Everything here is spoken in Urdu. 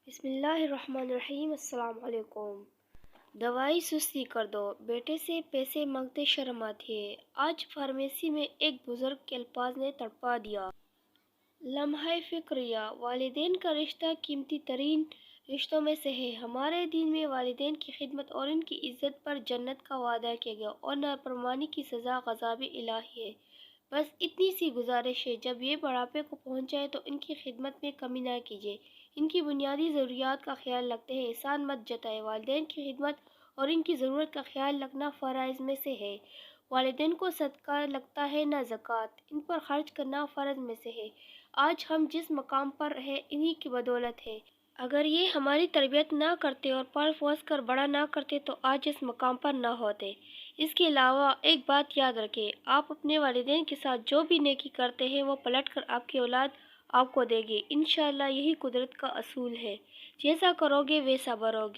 بسم اللہ الرحمن الرحیم۔ السلام علیکم۔ دوائی سستی کر دو، بیٹے سے پیسے مانگتے شرم آتی ہے۔ آج فارمیسی میں ایک بزرگ کے الفاظ نے تڑپا دیا۔ لمحہ فکریہ، والدین کا رشتہ قیمتی ترین رشتوں میں سے ہے۔ ہمارے دین میں والدین کی خدمت اور ان کی عزت پر جنت کا وعدہ کیا گیا اور نافرمانی کی سزا غضب الہی ہے۔ بس اتنی سی گزارش ہے، جب یہ بڑھاپے کو پہنچ جائے تو ان کی خدمت میں کمی نہ کیجیے، ان کی بنیادی ضروریات کا خیال رکھتے ہوئے احسان مت جتائیں۔ والدین کی خدمت اور ان کی ضرورت کا خیال رکھنا فرائض میں سے ہے۔ والدین کو صدقہ لگتا ہے نہ زکوٰۃ، ان پر خرچ کرنا فرض میں سے ہے۔ آج ہم جس مقام پر ہیں انہی کی بدولت ہے۔ اگر یہ ہماری تربیت نہ کرتے اور پال پوس کر بڑا نہ کرتے تو آج اس مقام پر نہ ہوتے۔ اس کے علاوہ ایک بات یاد رکھیں، آپ اپنے والدین کے ساتھ جو بھی نیکی کرتے ہیں وہ پلٹ کر آپ کی اولاد آپ کو دے گی۔ انشاءاللہ یہی قدرت کا اصول ہے، جیسا کرو گے ویسا بھرو گے۔